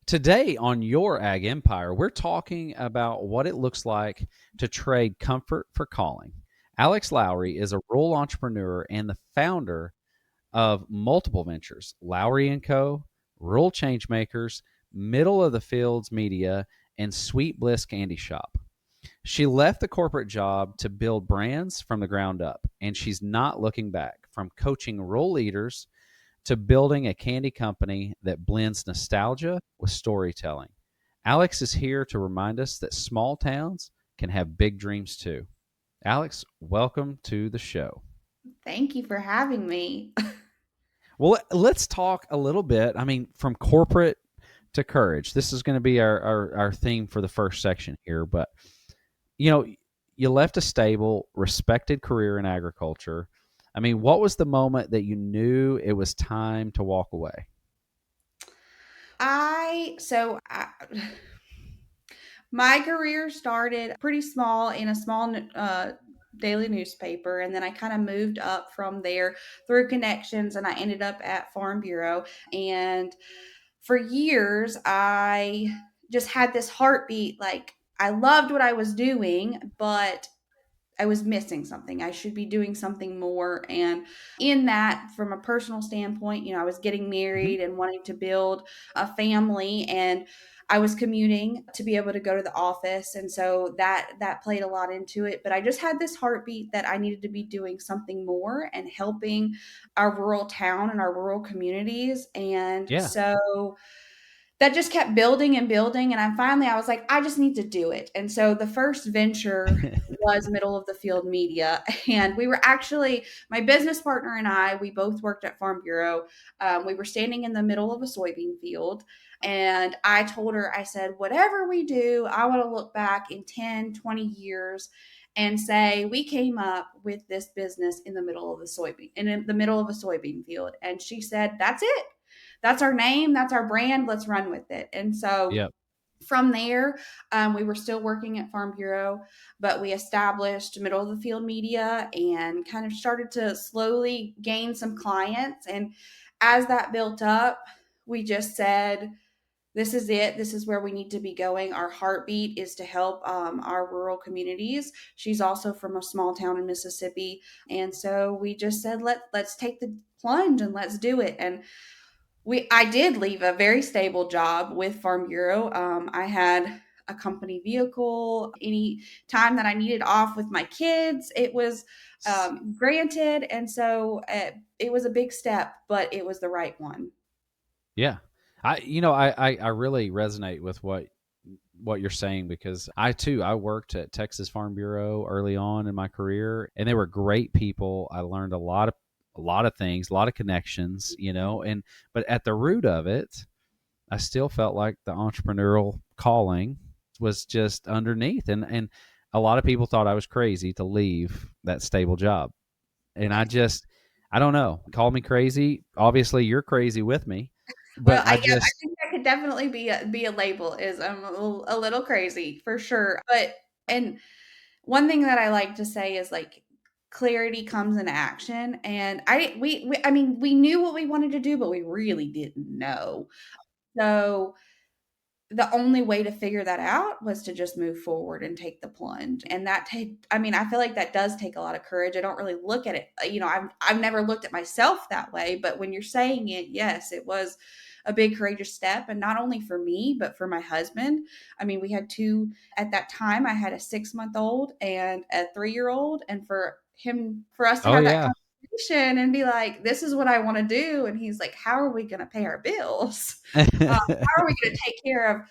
Today on Your Ag Empire, we're talking about what it looks like to trade comfort for calling. Alex Lowery is a rural entrepreneur and the founder of multiple ventures: Lowry Co, Rural Changemakers, Middle of the Fields Media, and Sweet Bliss Candy Shop. She left the corporate job to build brands from the ground up, and she's not looking back. From coaching rural leaders to building a candy company that blends nostalgia with storytelling, Alex is here to remind us that small towns can have big dreams too. Alex, welcome to the show. Thank you for having me. Well, let's talk a little bit. I mean, from corporate to courage. This is going to be our theme for the first section here. But, you know, you left a stable, respected career in agriculture. I mean, what was the moment that you knew it was time to walk away? I so I, my career started pretty small in a small daily newspaper, and then I kind of moved up from there through connections, and I ended up at Farm Bureau. And for years, I just had this heartbeat, like I loved what I was doing, but I was missing something. I should be doing something more. And in that, from a personal standpoint, I was getting Mm-hmm. married and wanting to build a family, and I was commuting to be able to go to the office. And so that played a lot into it. But I just had this heartbeat that I needed to be doing something more and helping our rural town and our rural communities. And Yeah. so that just kept building and building, and I was like, I just need to do it. And so the first venture was middle of the field media. And we were actually, my business partner and I, we both worked at Farm Bureau. We were standing in the middle of a soybean field, and I told her, I said, whatever we do, I want to look back in 10, 20 years and say we came up with this business in the middle of the soybean, in the middle of a soybean field. And she said, that's it, that's our name, that's our brand, let's run with it. And so Yep. from there, we were still working at Farm Bureau, but we established middle of the field media and kind of started to slowly gain some clients. And as that built up, we just said, this is it. This is where we need to be going. Our heartbeat is to help our rural communities. She's also from a small town in Mississippi. And so we just said, let's take the plunge and let's do it. And I did leave a very stable job with Farm Bureau. I had a company vehicle any time that I needed off with my kids. It was granted, and so it was a big step, but it was the right one. Yeah. I really resonate with what you're saying, because I worked at Texas Farm Bureau early on in my career, and they were great people. I learned a lot of things, a lot of connections, and but at the root of it, I still felt like the entrepreneurial calling was just underneath, and a lot of people thought I was crazy to leave that stable job. And I don't know, call me crazy. Obviously you're crazy with me, Well, but I guess I think that could definitely be a label. Is I'm a little crazy for sure. But and one thing that I like to say is, like, clarity comes in action. And I mean, we knew what we wanted to do, but we really didn't know. So the only way to figure that out was to just move forward and take the plunge. And I mean, I feel like that does take a lot of courage. I don't really look at it, I've never looked at myself that way, but when you're saying it, yes, it was a big courageous step. And not only for me, but for my husband. I mean, we had two at that time. I had a 6-month old and a 3-year old. And for us to oh have that yeah. conversation and be like, this is what I want to do. And he's like, how are we going to pay our bills? How are we going to take care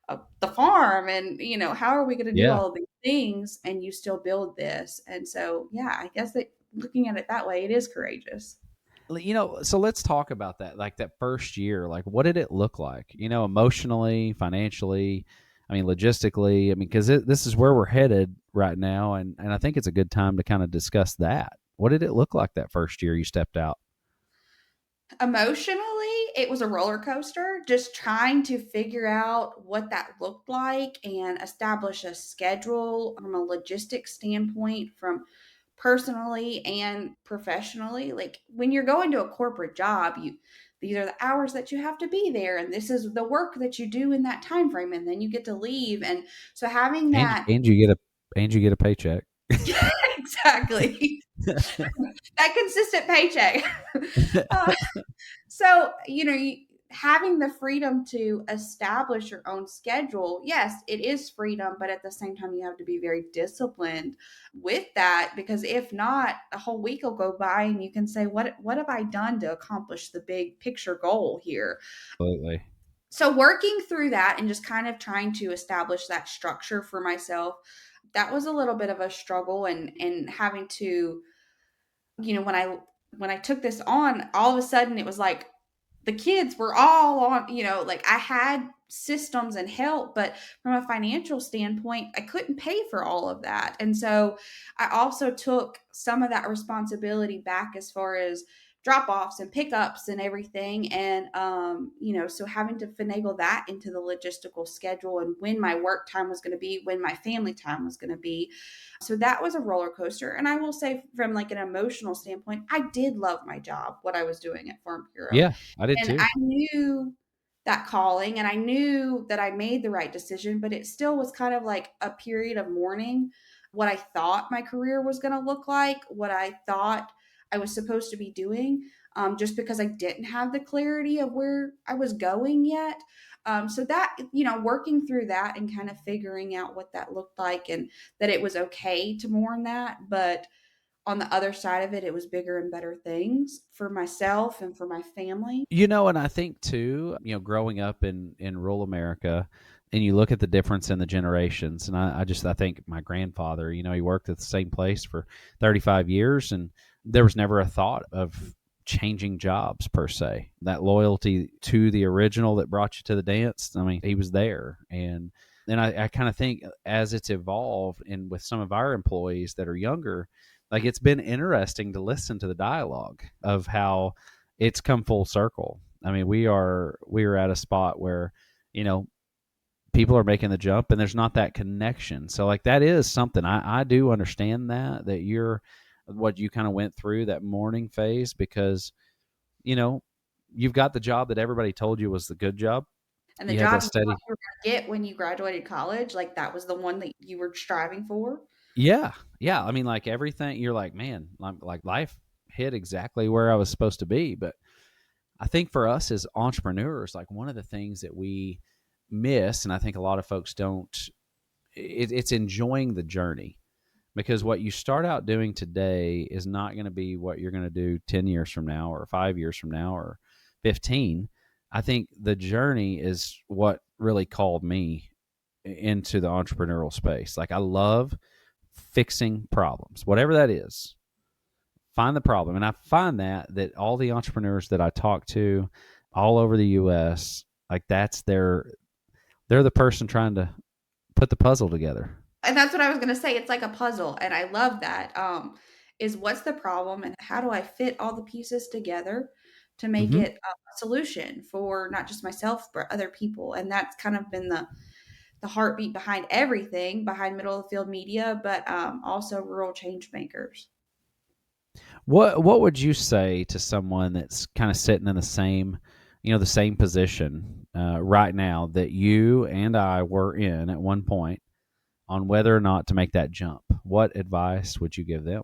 of the farm? And, how are we going to do Yeah. all of these things and you still build this? And so, yeah, I guess that looking at it that way, it is courageous. So let's talk about that. Like that first year, like what did it look like? Emotionally, financially, I mean, logistically. I mean, because this is where we're headed right now, and I think it's a good time to kind of discuss that. What did it look like that first year you stepped out? Emotionally, it was a roller coaster, just trying to figure out what that looked like and establish a schedule from a logistics standpoint, from personally and professionally. Like when you're going to a corporate job, these are the hours that you have to be there, and this is the work that you do in that time frame, and then you get to leave. And so having And that and you get a paycheck. exactly that consistent paycheck. uh, So, having the freedom to establish your own schedule, yes, it is freedom, but at the same time, you have to be very disciplined with that, because if not, a whole week will go by and you can say, what have I done to accomplish the big picture goal here? Absolutely. So, working through that and just kind of trying to establish that structure for myself, that was a little bit of a struggle, and having to, when I took this on, all of a sudden it was like the kids were all on, like I had systems and help, but from a financial standpoint, I couldn't pay for all of that. And so I also took some of that responsibility back as far as drop offs and pickups and everything. And, so having to finagle that into the logistical schedule and when my work time was going to be, when my family time was going to be. So that was a roller coaster. And I will say, from like an emotional standpoint, I did love my job, what I was doing at Farm Bureau. Yeah, I did And too. I knew that calling, and I knew that I made the right decision, but it still was kind of like a period of mourning what I thought my career was going to look like, what I thought I was supposed to be doing, just because I didn't have the clarity of where I was going yet. So that, working through that and kind of figuring out what that looked like, and that it was okay to mourn that. But on the other side of it, it was bigger and better things for myself and for my family. And I think too, growing up in rural America, and you look at the difference in the generations, and I think my grandfather, he worked at the same place for 35 years, and there was never a thought of changing jobs per se. That loyalty to the original that brought you to the dance, I mean, he was there. And then I kind of think as it's evolved, and with some of our employees that are younger, like it's been interesting to listen to the dialogue of how it's come full circle. I mean, we are at a spot where, you know, people are making the jump and there's not that connection. So like that is something I do understand that you're what you kind of went through that mourning phase because, you know, you've got the job that everybody told you was the good job. And the You had job that you thought steady. you were going to get when you graduated college, like that was the one that you were striving for. Yeah. Yeah. I mean, like everything you're like, man, like life hit exactly where I was supposed to be. But I think for us as entrepreneurs, like one of the things that we miss, and I think a lot of folks don't, it's enjoying the journey because what you start out doing today is not going to be what you're going to do 10 years from now or 5 years from now or 15. I think the journey is what really called me into the entrepreneurial space. Like I love fixing problems, whatever that is. Find the problem. And I find that all the entrepreneurs that I talk to all over the US, like they're the person trying to put the puzzle together. And that's what I was going to say. It's like a puzzle. And I love that. Is what's the problem and how do I fit all the pieces together to make Mm-hmm. it a solution for not just myself, but other people. And that's kind of been the heartbeat behind everything, behind middle of the field media, but also rural change makers. What would you say to someone that's kind of sitting in the same position right now that you and I were in at one point on whether or not to make that jump? What advice would you give them?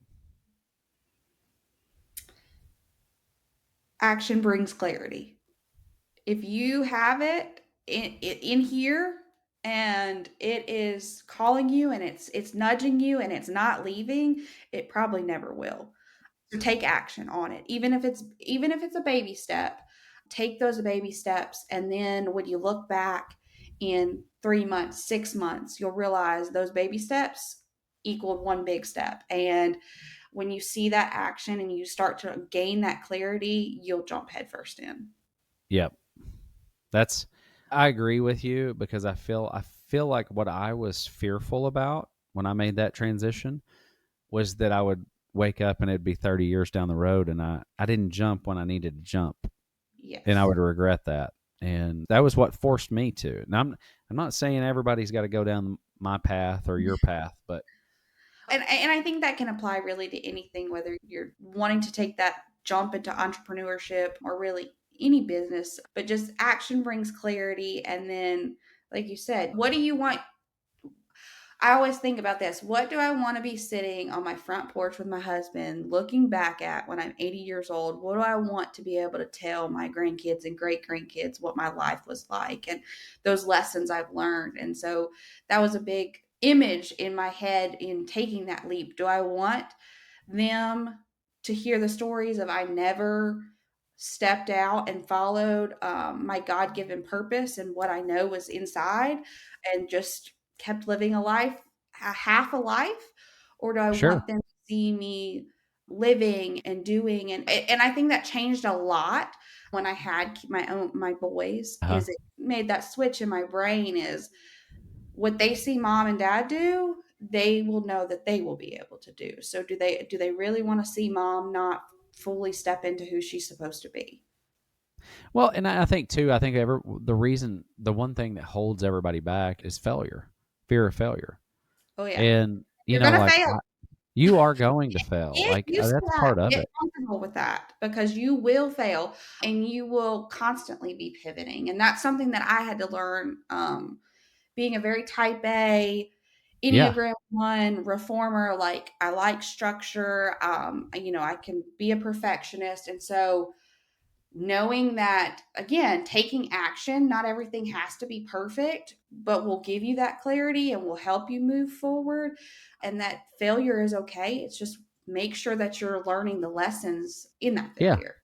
Action brings clarity. If you have it in here and it is calling you and it's nudging you and it's not leaving, it probably never will. So take action on it. Even if it's a baby step, take those baby steps, and then when you look back in 3 months, 6 months, you'll realize those baby steps equaled one big step. And when you see that action and you start to gain that clarity, you'll jump headfirst in. Yep. That's I agree with you because I feel like what I was fearful about when I made that transition was that I would wake up and it'd be 30 years down the road and I didn't jump when I needed to jump and I Yes. would regret that. And that was what forced me to. And I'm not saying everybody's got to go down my path or your path, but And I think that can apply really to anything, whether you're wanting to take that jump into entrepreneurship or really any business, but just action brings clarity. And then, like you said, what do you want? I always think about this. What do I want to be sitting on my front porch with my husband looking back at when I'm 80 years old? What do I want to be able to tell my grandkids and great grandkids what my life was like and those lessons I've learned? And so that was a big image in my head in taking that leap. Do I want them to hear the stories of I never stepped out and followed my God given purpose and what I know was inside and just kept living a life, a half a life? Or do I Sure. want them to see me living and doing? And I think that changed a lot when I had my boys, Uh-huh. is it made that switch in my brain is what they see mom and dad do, they will know that they will be able to do. So do they really want to see mom not fully step into who she's supposed to be? Well, and I think too, I think the one thing that holds everybody back is failure, fear of failure. Oh yeah. And, You're gonna like, fail. you are going to fail. Get Like, used to that's that. part of Get it. comfortable with that because you will fail and you will constantly be pivoting. And that's something that I had to learn. Being a very type A, Yeah. Enneagram one reformer, like I like structure. I can be a perfectionist. And so knowing that, again, taking action, not everything has to be perfect, but will give you that clarity and will help you move forward, and that failure is okay. It's just make sure that you're learning the lessons in that Yeah. failure.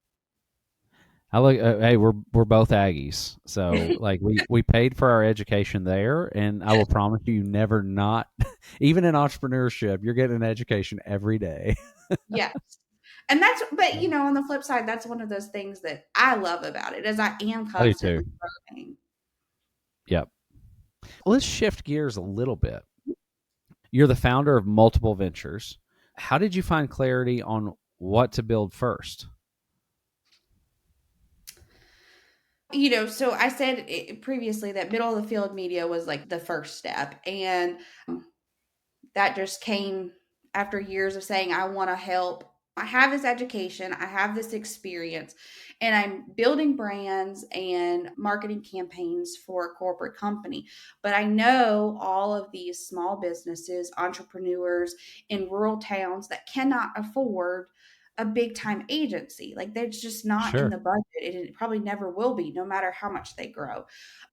Hey, we're both Aggies. So, like, we paid for our education there, and I will promise you never not even in entrepreneurship, you're getting an education every day. Yes. And but on the flip side, that's one of those things that I love about it is I am I do too. constantly growing. Yep. Let's shift gears a little bit. You're the founder of multiple ventures. How did you find clarity on what to build first? So I said previously that middle of the field media was like the first step. And that just came after years of saying, I want to help. I have this education, I have this experience, and I'm building brands and marketing campaigns for a corporate company. But I know all of these small businesses, entrepreneurs in rural towns that cannot afford a big time agency. Like, they're just not in Sure. the budget. It probably never will be, no matter how much they grow,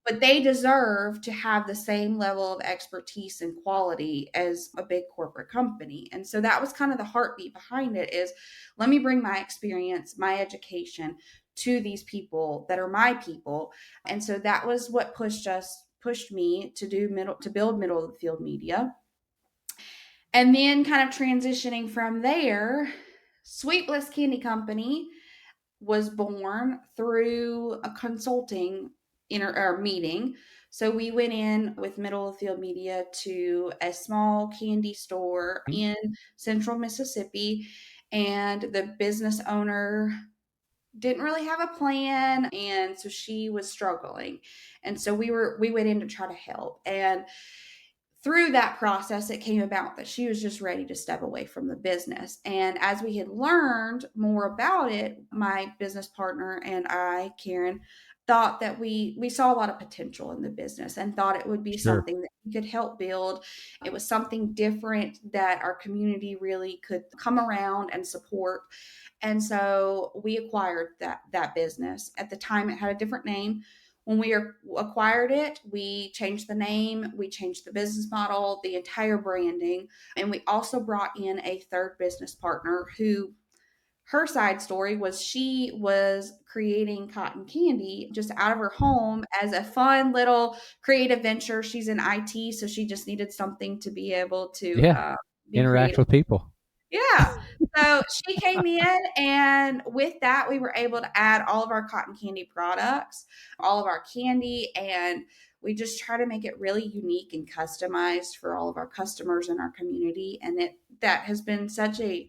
but they deserve to have the same level of expertise and quality as a big corporate company. And so that was kind of the heartbeat behind it is, let me bring my experience, my education to these people that are my people. And so that was what pushed me to build middle of the field media. And then kind of transitioning from there, Sweet Bliss Candy Company was born through a consulting or meeting. So we went in with middle of the field media to a small candy store in central Mississippi, and the business owner didn't really have a plan, and so she was struggling, and so we went in to try to help. And through that process, it came about that she was just ready to step away from the business. And as we had learned more about it, my business partner and I, Karen, thought that we saw a lot of potential in the business and thought it would be Sure. something that we could help build. It was something different that our community really could come around and support. And so we acquired that business. At the time, it had a different name. When we acquired it, we changed the name, we changed the business model, the entire branding, and we also brought in a third business partner who, her side story was, she was creating cotton candy just out of her home as a fun little creative venture. She's in IT, so she just needed something to be able to Yeah. be Interact creative. with people. Yeah. So she came in, and with that, we were able to add all of our cotton candy products, all of our candy, and we just try to make it really unique and customized for all of our customers in our community. And that has been such a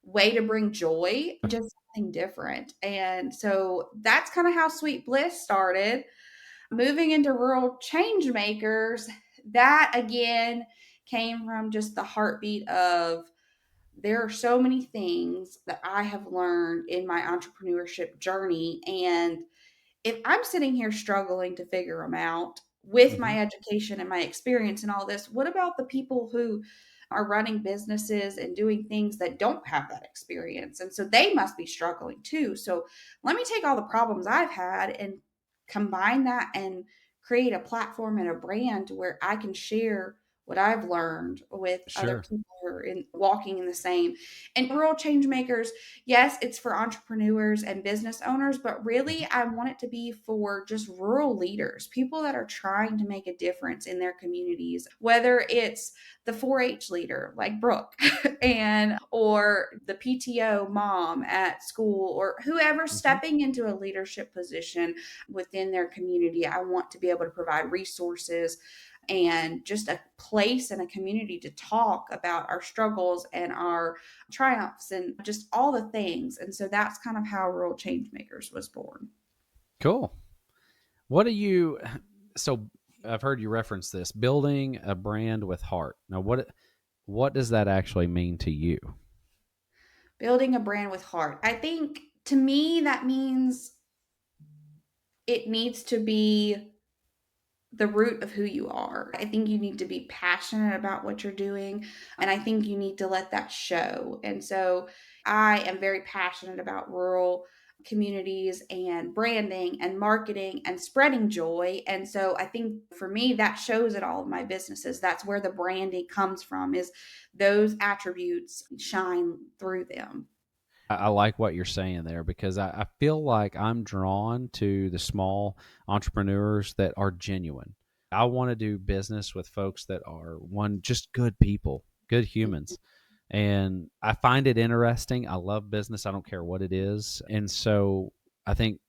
way to bring joy, just something different. And so that's kind of how Sweet Bliss started. Moving into rural change makers, that again came from just the heartbeat of there are so many things that I have learned in my entrepreneurship journey. And if I'm sitting here struggling to figure them out with Hmm. my education and my experience and all this, what about the people who are running businesses and doing things that don't have that experience? And so they must be struggling too. So let me take all the problems I've had and combine that and create a platform and a brand where I can share what I've learned with other Sure. people who are walking in the same. And Rural Changemakers, yes, it's for entrepreneurs and business owners, but really Hmm. I want it to be for just rural leaders, people that are trying to make a difference in their communities, whether it's the 4-H leader like Brooke and or the PTO mom at school or whoever Hmm. stepping into a leadership position within their community. I want to be able to provide resources and just a place and a community to talk about our struggles and our triumphs and just all the things. And so that's kind of how Rural Changemakers was born. Cool. What do you? So I've heard you reference this building a brand with heart. Now, what does that actually mean to you? Building a brand with heart. I think to me, that means it needs to be the root of who you are. I think you need to be passionate about what you're doing, and I think you need to let that show. And so I am very passionate about rural communities and branding and marketing and spreading joy. And so I think for me that shows at all of my businesses. That's where the branding comes from is those attributes shine through them. I like what you're saying there because I feel like I'm drawn to the small entrepreneurs that are genuine. I want to do business with folks that are one just good people, good humans. And I find it interesting. I love business. I don't care what it is. And so I think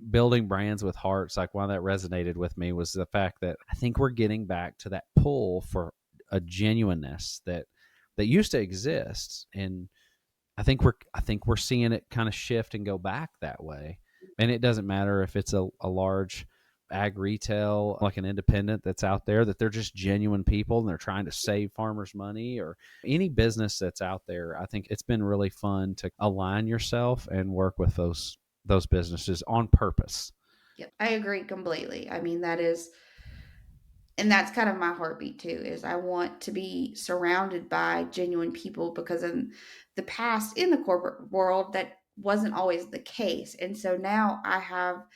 building brands with hearts, like one that resonated with me was the fact that I think we're getting back to that pull for a genuineness that used to exist. And I think we're seeing it kind of shift and go back that way. And it doesn't matter if it's a large ag retail, like an independent that's out there, that they're just genuine people and they're trying to save farmers money, or any business that's out there. I think it's been really fun to align yourself and work with those businesses on purpose. Yep, I agree completely. I mean, that is, and that's kind of my heartbeat too, is I want to be surrounded by genuine people because in the past in the corporate world that wasn't always the case. And so now I have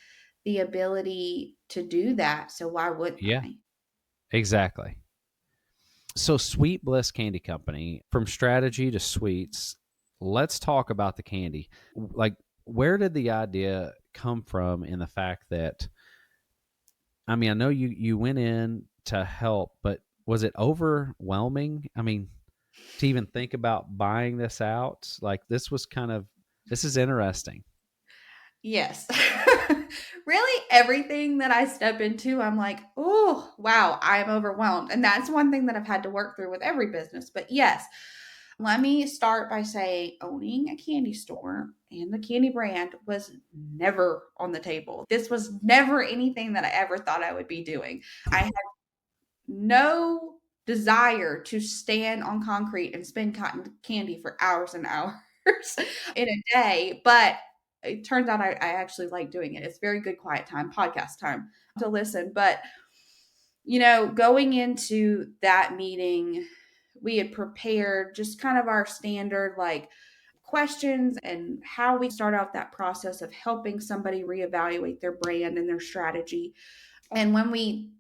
the ability to do that. So why wouldn't Yeah, I? exactly. So, Sweet Bliss Candy Company, from strategy to sweets, let's talk about the candy. Like, where did the idea come from in the fact that, I mean, I know you went in to help, but was it overwhelming? I mean, to even think about buying this out, like this is interesting. Yes. Really, everything that I step into, I'm like, oh, wow, I'm overwhelmed. And that's one thing that I've had to work through with every business. But yes, let me start by saying owning a candy store and the candy brand was never on the table. This was never anything that I ever thought I would be doing. I had no desire to stand on concrete and spin cotton candy for hours and hours in a day, but it turns out I actually like doing it. It's very good quiet time, podcast time to listen. But, going into that meeting, we had prepared just kind of our standard like questions and how we start out that process of helping somebody reevaluate their brand and their strategy. And when we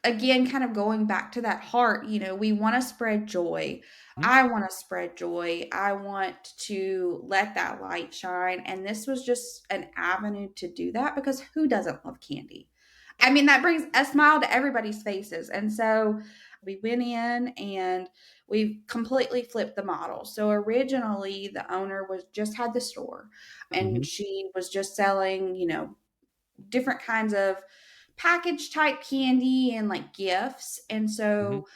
again kind of going back to that heart, we want to spread joy. Mhm. I want to spread joy. I want to let that light shine, and this was just an avenue to do that because who doesn't love candy? I mean, that brings a smile to everybody's faces. And so we went in and we completely flipped the model. So originally the owner was just had the store and Mhm. she was just selling, different kinds of package type candy and like gifts. And Mhm. so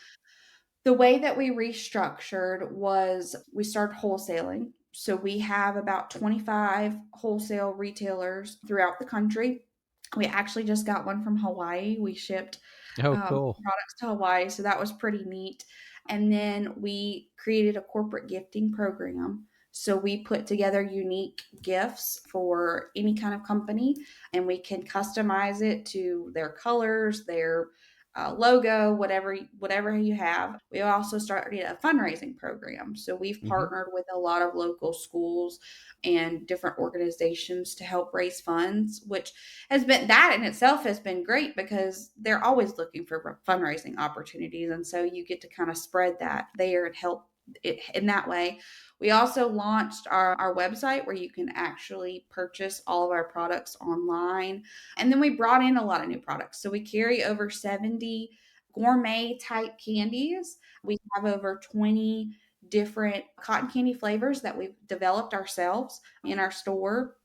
the way that we restructured was we started wholesaling. So we have about 25 wholesale retailers throughout the country. We actually just got one from Hawaii. We shipped Oh, cool. products to Hawaii. So that was pretty neat. And then we created a corporate gifting program. So we put together unique gifts for any kind of company, and we can customize it to their colors, their logo, whatever you have. We also started a fundraising program. So we've Hmm. partnered with a lot of local schools and different organizations to help raise funds, which has been, that in itself has been great because they're always looking for fundraising opportunities. And so you get to kind of spread that there and help it in that way. We also launched our website where you can actually purchase all of our products online. And then we brought in a lot of new products. So we carry over 70 gourmet type candies. We have over 20 different cotton candy flavors that we've developed ourselves in our store.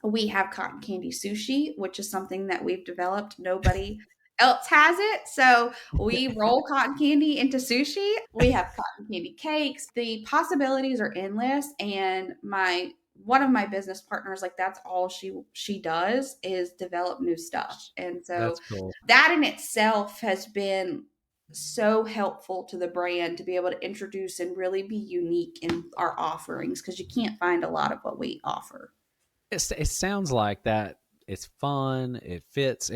We have cotton candy sushi, which is something that we've developed. Nobody else has it. So we roll cotton candy into sushi. We have cotton candy cakes. The possibilities are endless. And my one of my business partners, like that's all she does is develop new stuff. And so That's cool. that in itself has been so helpful to the brand to be able to introduce and really be unique in our offerings because you can't find a lot of what we offer. It sounds like that. It's fun. It fits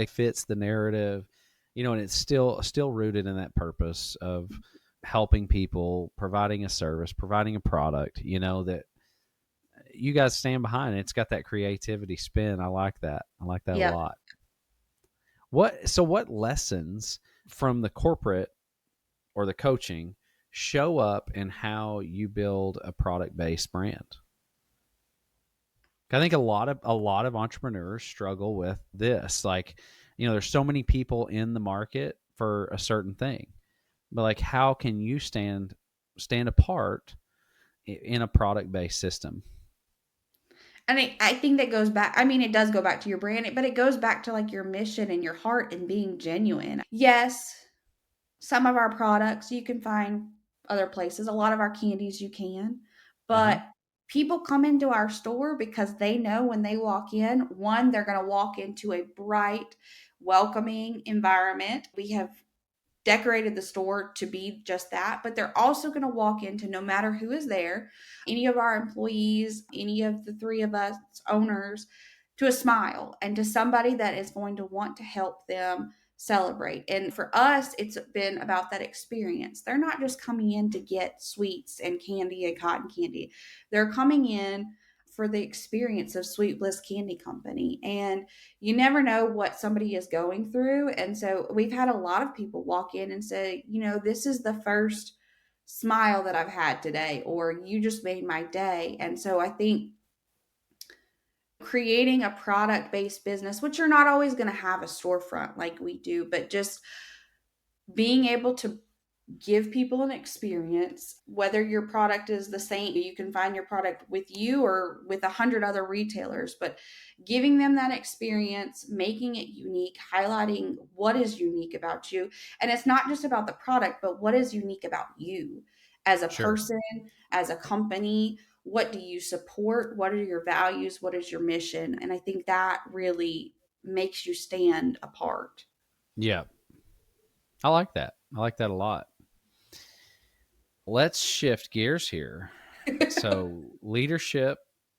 the narrative, and it's still rooted in that purpose of helping people, providing a service, providing a product. That you guys stand behind. It's got that creativity spin. I like that. I like that a Yep. lot. What lessons from the corporate or the coaching show up in how you build a product based brand? I think a lot of entrepreneurs struggle with this. Like, there's so many people in the market for a certain thing, but like, how can you stand apart in a product based system? And I think that goes back. I mean, it does go back to your brand, but it goes back to like your mission and your heart and being genuine. Yes, some of our products you can find other places. A lot of our candies you can, Uh huh. but people come into our store because they know when they walk in, one, they're going to walk into a bright, welcoming environment. We have decorated the store to be just that, but they're also going to walk into, no matter who is there, any of our employees, any of the three of us owners, to a smile and to somebody that is going to want to help them celebrate. And for us, it's been about that experience. They're not just coming in to get sweets and candy and cotton candy, they're coming in for the experience of Sweet Bliss Candy Company. And you never know what somebody is going through. And so we've had a lot of people walk in and say, this is the first smile that I've had today, or you just made my day. And so I think creating a product based business, which you're not always going to have a storefront like we do, but just being able to give people an experience, whether your product is the same, you can find your product with you or with 100 other retailers, but giving them that experience, making it unique, highlighting what is unique about you. And it's not just about the product, but what is unique about you as a Sure. person, as a company. What do you support? What are your values? What is your mission? And I think that really makes you stand apart. Yeah. I like that. I like that a lot. Let's shift gears here. So, leadership,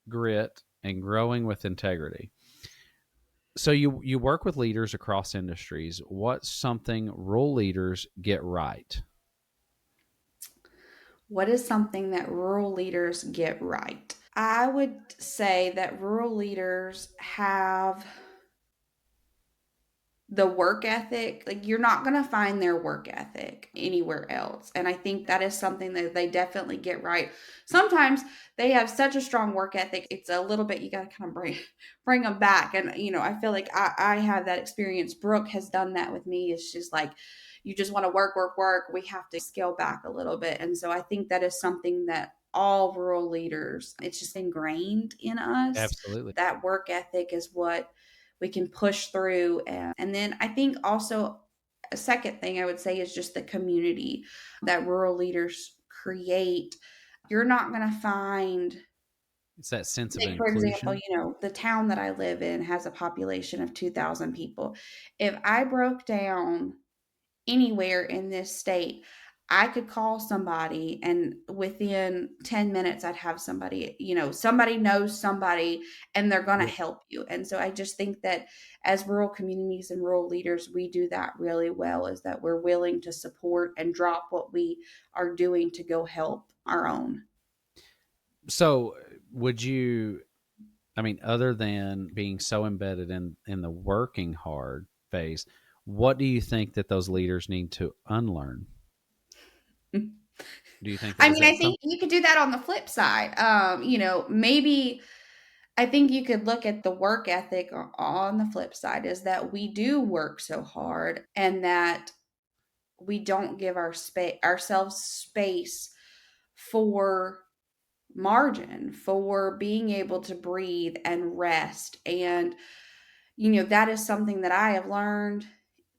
grit, and growing with integrity. So you work with leaders across industries. What's something rural leaders get right? What is something that rural leaders get right? I would say that rural leaders have the work ethic. Like, you're not going to find their work ethic anywhere else. And I think that is something that they definitely get right. Sometimes they have such a strong work ethic. It's a little bit, you got to kind of bring them back. And, I feel like I have that experience. Brooke has done that with me. It's just like, you just want to work, work, work. We have to scale back a little bit. And so I think that is something that all rural leaders, it's just ingrained in us. Absolutely. That work ethic is what we can push through. And then I think also a second thing I would say is just the community that rural leaders create. You're not going to find, It's that sense of like, for example, inclusion. the town that I live in has a population of 2,000 people. If I broke down anywhere in this state, I could call somebody and within 10 minutes I'd have somebody, somebody knows somebody and they're going to Yep. help you. And so I just think that as rural communities and rural leaders, we do that really well, is that we're willing to support and drop what we are doing to go help our own. So, would you? I mean, other than being so embedded in the working hard phase, what do you think that those leaders need to unlearn? Do you think that I is mean, I that think some? you could do that on the flip side. Maybe I think you could look at the work ethic on the flip side, is that we do work so hard and that we don't give ourselves space for margin, for being able to breathe and rest. And that is something that I have learned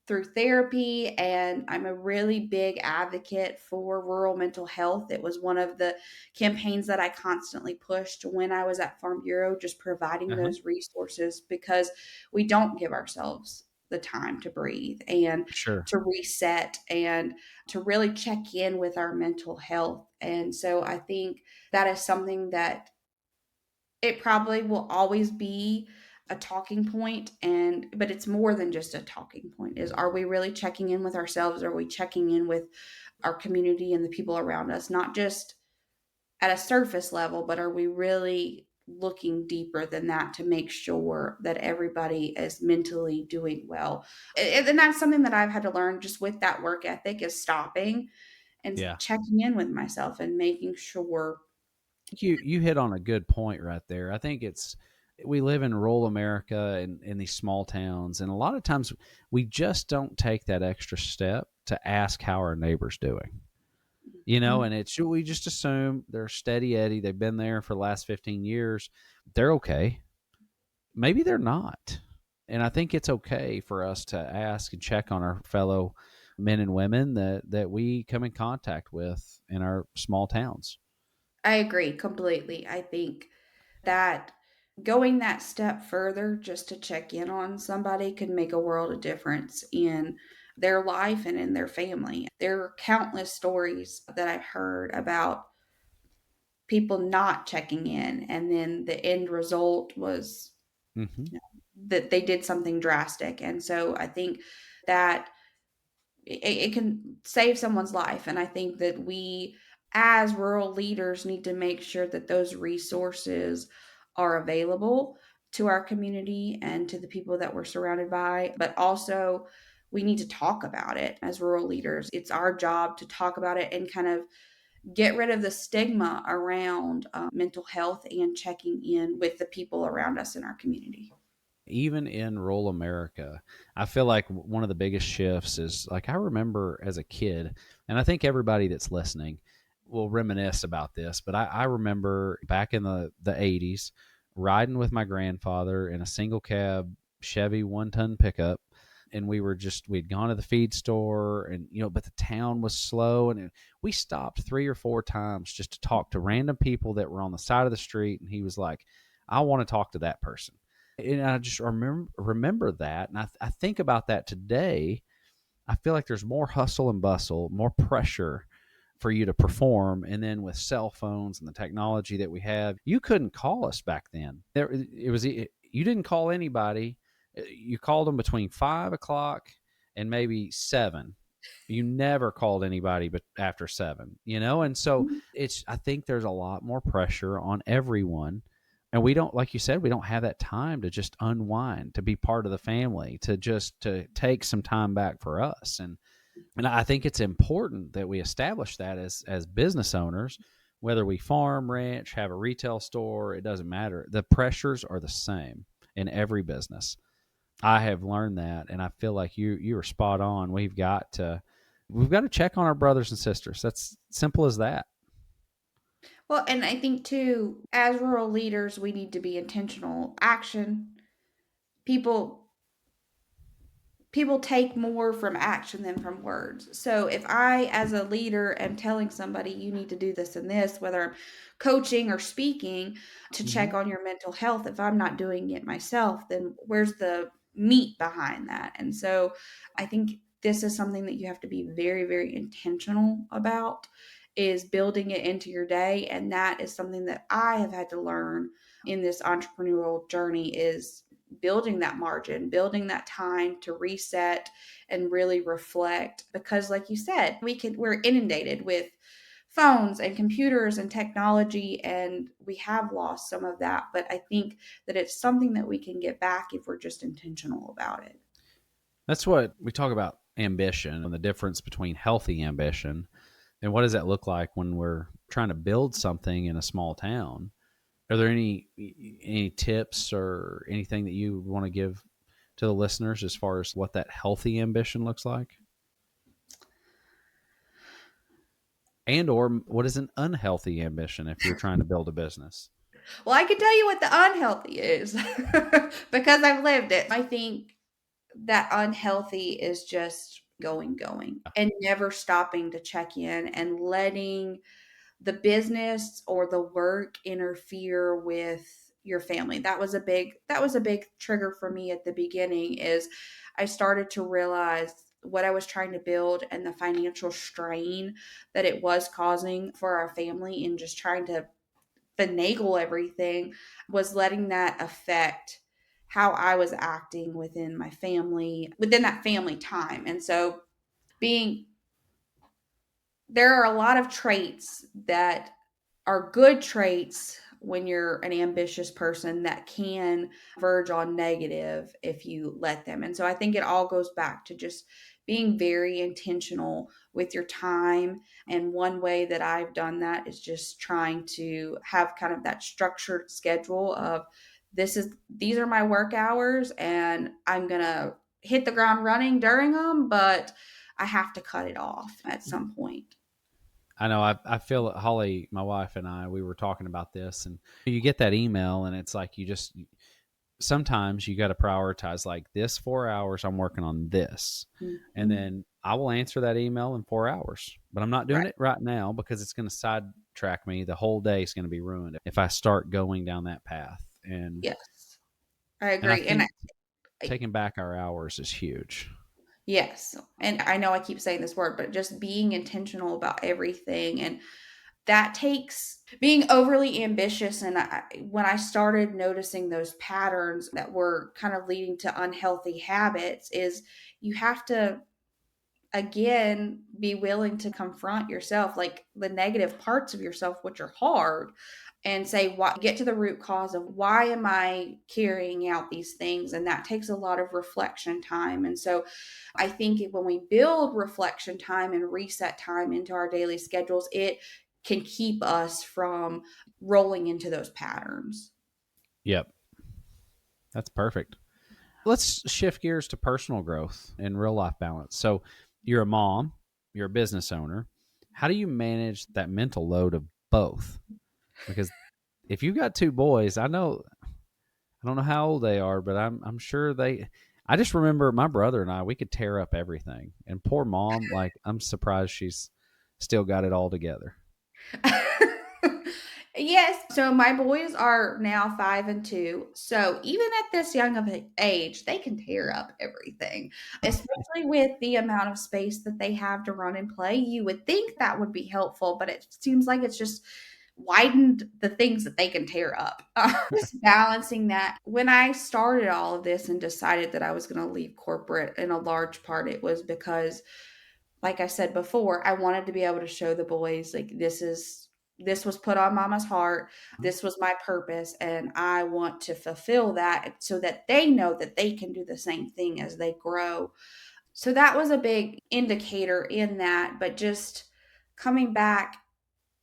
through therapy, and I'm a really big advocate for rural mental health. It was one of the campaigns that I constantly pushed when I was at Farm Bureau, just providing Uh-huh. those resources, because we don't give ourselves the time to breathe and Sure. to reset and to really check in with our mental health. And so I think that is something that it probably will always be a talking point, but it's more than just a talking point. Is, are we really checking in with ourselves? Are we checking in with our community and the people around us, not just at a surface level, but are we really looking deeper than that to make sure that everybody is mentally doing well? And that's something that I've had to learn just with that work ethic, is stopping and Yeah. checking in with myself and making sure. You hit on a good point right there. I think it's we live in rural America and in these small towns, and a lot of times we just don't take that extra step to ask how our neighbor's doing. Mhm. And it's we just assume they're steady Eddie. They've been there for the last 15 years. They're okay. Maybe they're not. And I think it's okay for us to ask and check on our fellow men and women that we come in contact with in our small towns. I agree completely. I think that going that step further just to check in on somebody could make a world of difference in their life and in their family. There are countless stories that I've heard about people not checking in, and then the end result was, Hmm. that they did something drastic. And so I think that it can save someone's life. And I think that we, as rural leaders, need to make sure that those resources are available to our community and to the people that we're surrounded by. But also, we need to talk about it as rural leaders. It's our job to talk about it and kind of get rid of the stigma around mental health and checking in with the people around us in our community. Even in rural America, I feel like one of the biggest shifts is like I remember as a kid, and I think everybody that's listening will reminisce about this, but I remember back in the 80s riding with my grandfather in a single cab Chevy 1-ton pickup. And we'd gone to the feed store, and but the town was slow, and we stopped 3 or 4 times just to talk to random people that were on the side of the street. And he was like, I want to talk to that person. And I just remember that, and I think about that today. I feel like there's more hustle and bustle, more pressure for you to perform, and then with cell phones and the technology that we have, you couldn't call us back then. You didn't call anybody. You called them between 5 o'clock and maybe 7. You never called anybody but after 7. And so it's I think there's a lot more pressure on everyone, and we don't, like you said, we don't have that time to just unwind, to be part of the family, to take some time back for us. And I think it's important that we establish that as business owners, whether we farm, ranch, have a retail store, it doesn't matter. The pressures are the same in every business. I have learned that, and I feel like you are spot on. We've got to check on our brothers and sisters. That's simple as that. Well, and I think too, as rural leaders, we need to be intentional. Action. People people take more from action than from words. So if I, as a leader, am telling somebody you need to do this and this, whether I'm coaching or speaking to Hmm. check on your mental health, if I'm not doing it myself, then where's the meat behind that? And so I think this is something that you have to be very, very intentional about, is building it into your day. And that is something that I have had to learn in this entrepreneurial journey, is building that margin, building that time to reset and really reflect. Because like you said, we're inundated with phones and computers and technology, and we have lost some of that. But I think that it's something that we can get back if we're just intentional about it. That's what we talk about, ambition and the difference between healthy ambition and what does that look like when we're trying to build something in a small town. Are there any tips or anything that you want to give to the listeners as far as what that healthy ambition looks like? And or what is an unhealthy ambition if you're trying to build a business? Well, I can tell you what the unhealthy is because I've lived it. I think that unhealthy is just going and never stopping to check in and letting the business or the work interfere with your family. That was a big trigger for me at the beginning. Is I started to realize what I was trying to build and the financial strain that it was causing for our family, and just trying to finagle everything was letting that affect how I was acting within my family, within that family time. And so being there are a lot of traits that are good traits when you're an ambitious person that can verge on negative if you let them. And so I think it all goes back to just being very intentional with your time. And one way that I've done that is just trying to have kind of that structured schedule of these are my work hours, and I'm going to hit the ground running during them, but I have to cut it off at some point. I know I feel it. Holly, my wife, and I, we were talking about this, and you get that email, and it's like sometimes you got to prioritize, like, this 4 hours I'm working on this, and Mhm. then I will answer that email in 4 hours, but I'm not doing Right. it right now because it's going to sidetrack me. The whole day is going to be ruined if I start going down that path. Yes, I And I agree. And think taking back our hours is huge. yes, and I know I keep saying this word, but just being intentional about everything. And that takes being overly ambitious. And when I started noticing those patterns that were kind of leading to unhealthy habits, is you have to again be willing to confront yourself, like the negative parts of yourself, which are hard, and say, what, get to the root cause of why am I carrying out these things. And that takes a lot of reflection time. And so I think when we build reflection time and reset time into our daily schedules, it can keep us from rolling into those patterns. Yep, that's perfect. Let's shift gears to personal growth and real life balance. So, you're a mom, you're a business owner. How do you manage that mental load of both? Because if you've got two boys, I don't know how old they are, but I'm sure they. I just remember my brother and I, we could tear up everything. And poor mom, like, I'm surprised she's still got it all together. Yes. So my boys are now 5 and 2. So even at this young of an age, they can tear up everything, especially with the amount of space that they have to run and play. You would think that would be helpful, but it seems like it's just widened the things that they can tear up. Just balancing that. When I started all of this and decided that I was going to leave corporate, in a large part, it was because, like I said before, I wanted to be able to show the boys, like, this was put on mama's heart. This was my purpose, and I want to fulfill that so that they know that they can do the same thing as they grow. So that was a big indicator in that. But just coming back,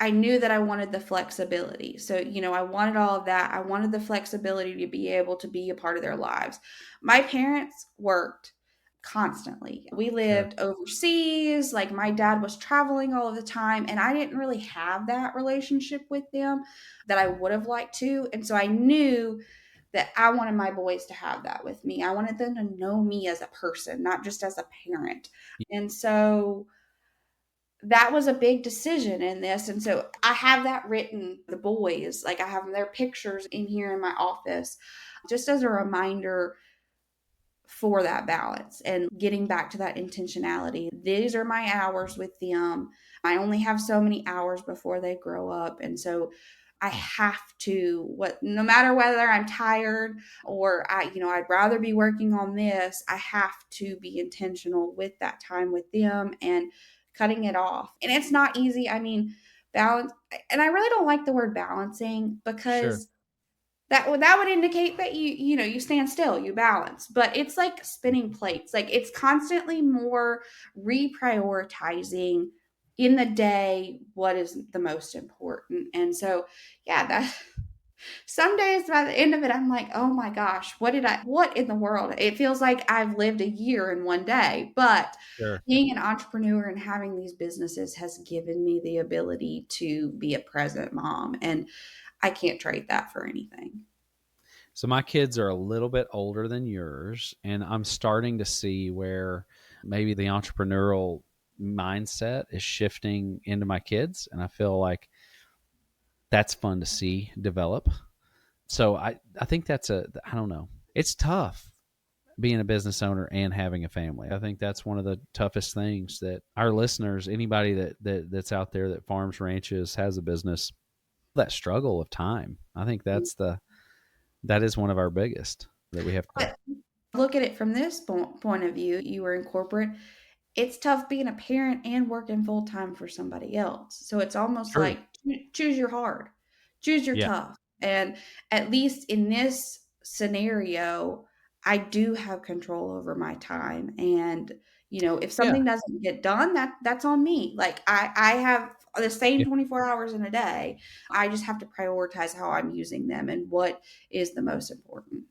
I knew that I wanted the flexibility. So, I wanted all of that. I wanted the flexibility to be able to be a part of their lives. My parents worked constantly. We Sure. lived overseas. Like, my dad was traveling all of the time, and I didn't really have that relationship with them that I would have liked to. And so I knew that I wanted my boys to have that with me. I wanted them to know me as a person, not just as a parent. And so that was a big decision in this. And so I have that written, the boys, like, I have their pictures in here in my office, just as a reminder for that balance and getting back to that intentionality. These are my hours with them. I only have so many hours before they grow up. And so I have to, no matter whether I'm tired or I'd rather be working on this, I have to be intentional with that time with them and cutting it off. And it's not easy. I mean, balance, and I really don't like the word balancing Sure. because that would indicate that you stand still, you balance, but it's like spinning plates. Like it's constantly more reprioritizing in the day what is the most important. And so yeah, that some days by the end of it I'm like, oh my gosh, what in the world? It feels like I've lived a year in one day. But Sure. being an entrepreneur and having these businesses has given me the ability to be a present mom, and I can't trade that for anything. So my kids are a little bit older than yours, and I'm starting to see where maybe the entrepreneurial mindset is shifting into my kids, and I feel like that's fun to see develop. So I think I don't know. It's tough being a business owner and having a family. I think that's one of the toughest things that our listeners, anybody that's out there that farms, ranches, has a business, that struggle of time. I think that is one of our biggest that we have to. But look at it from this point of view. You were in corporate. It's tough being a parent and working full time for somebody else. So it's almost True. like choose your hard, choose your Yeah. tough. And at least in this scenario, I do have control over my time. And if Yeah. something doesn't get done, that's on me. Like I have the same Yeah. 24 hours in a day. I just have to prioritize how I'm using them and what is the most important.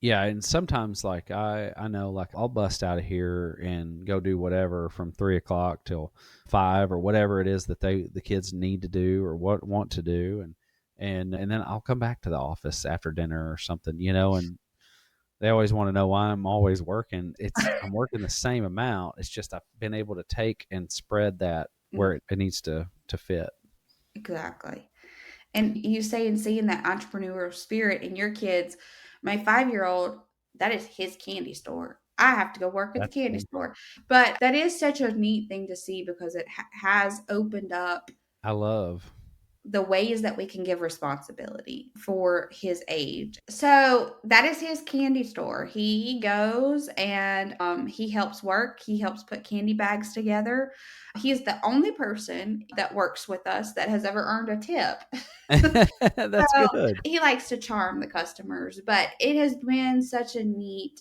Yeah, and sometimes like I know like I'll bust out of here and go do whatever from 3 o'clock till 5 or whatever it is that the kids need to do or what want to do, and then I'll come back to the office after dinner or something, and they always want to know why I'm always working. I'm working the same amount. It's just I've been able to take and spread that where it needs to fit. Exactly. And you say and seeing that entrepreneurial spirit in your kids, my 5-year-old, that is his candy store. I have to go work at the That's candy cool. store. But that is such a neat thing to see because it has opened up I love. the ways that we can give responsibility for his age. So that is his candy store. He goes and he helps work. He helps put candy bags together. He's the only person that works with us that has ever earned a tip. That's So good. he likes to charm the customers, but it has been such a neat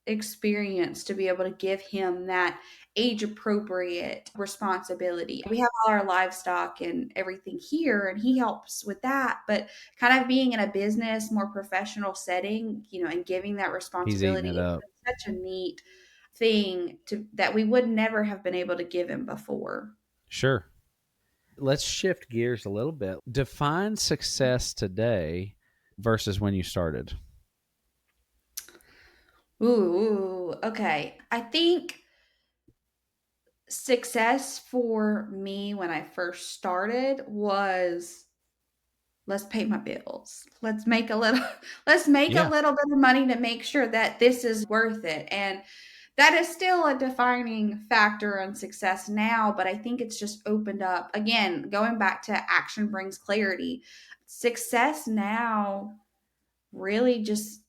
experience to be able to give him that age appropriate responsibility. We have all our livestock and everything here, and he helps with that. But kind of being in a business, more professional setting, and giving that He's eating responsibility, it it's up. been such a neat thing to that we would never have been able to give him before. Sure. Let's shift gears a little bit. Define success today versus when you started. Ooh, okay. I think success for me when I first started was let's pay my bills. Let's make a little let's make a Yeah. little bit of money to make sure that this is worth it. And that is still a defining factor on success now, but I think it's just opened up. Again, going back to action brings clarity. Success now really just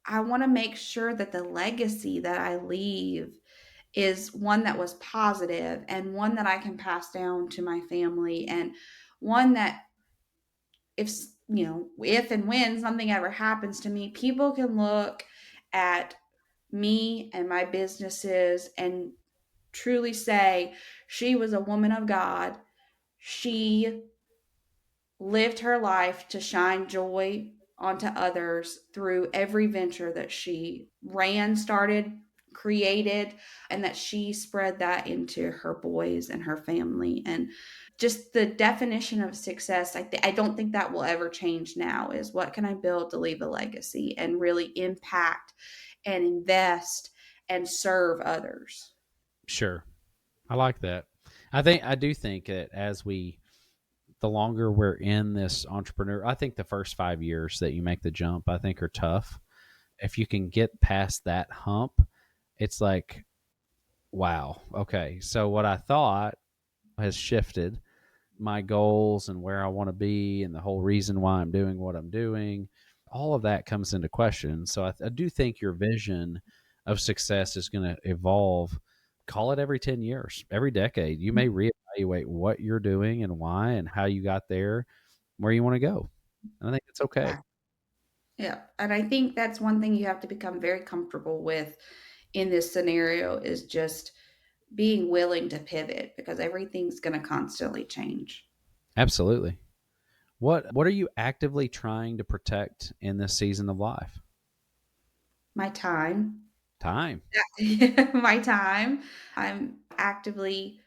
I want to make sure that the legacy that I leave is one that was positive and one that I can pass down to my family, and one that if if and when something ever happens to me, people can look at me and my businesses and truly say she was a woman of God. She lived her life to shine joy onto others through every venture that she ran, started, created, and that she spread that into her boys and her family. And just the definition of success, I don't think that will ever change now, is what can I build to leave a legacy and really impact and invest and serve others. Sure. I like that. I do think that the longer we're in this entrepreneur, I think the first 5 years that you make the jump, I think are tough if you can get past that hump, it's like, wow, okay. So what I thought has shifted, my goals and where I want to be and the whole reason why I'm doing what I'm doing, all of that comes into question. So I do think your vision of success is going to evolve. Call it every 10 years, every decade. You may reevaluate what you're doing and why and how you got there, where you want to go. And I think it's okay. Yeah. Yeah. And I think that's one thing you have to become very comfortable with in this scenario is just being willing to pivot because everything's going to constantly change. Absolutely. What are you actively trying to protect in this season of life? My time. Time. My time. I'm actively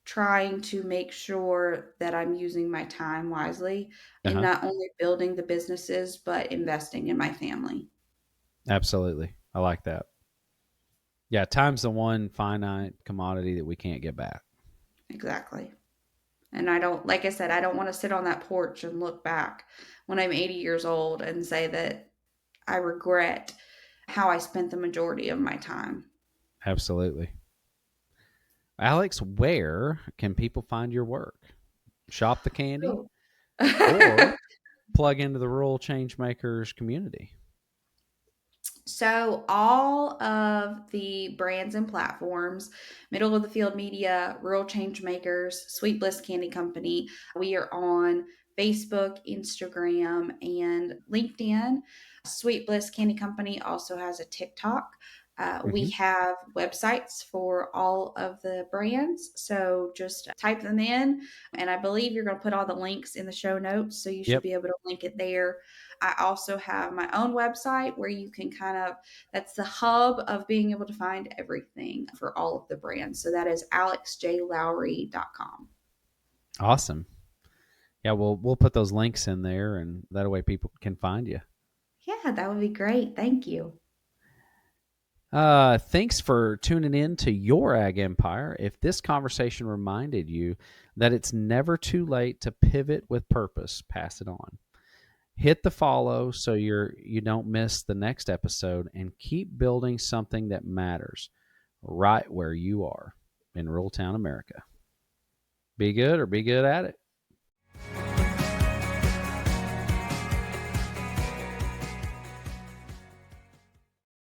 trying to make sure that I'm using my time wisely and Uh-huh. not only building the businesses, but investing in my family. Absolutely. I like that. Yeah, time's the one finite commodity that we can't get back. Exactly. And I don't, like I said, I don't want to sit on that porch and look back when I'm 80 years old and say that I regret how I spent the majority of my time. Absolutely. Alex, where can people find your work? Shop the candy Oh. or plug into the Rural Changemakers community? So, all of the brands and platforms, Middle of the Field Media, Rural Changemakers, Sweet Bliss Candy Company, we are on Facebook, Instagram, and LinkedIn. Sweet Bliss Candy Company also has a TikTok. We Mm-hmm. have websites for all of the brands. So just type them in. And I believe you're going to put all the links in the show notes. So you should Yep. be able to link it there. I also have my own website where you can kind of, that's the hub of being able to find everything for all of the brands. So that is alexjlowry.com. Awesome. Yeah, we'll put those links in there, and that way people can find you. Yeah, that would be great. Thank you. Thanks for tuning in to Your Ag Empire. If this conversation reminded you that it's never too late to pivot with purpose, pass it on. Hit the follow so you don't miss the next episode, and keep building something that matters right where you are in rural town America. Be good or be good at it.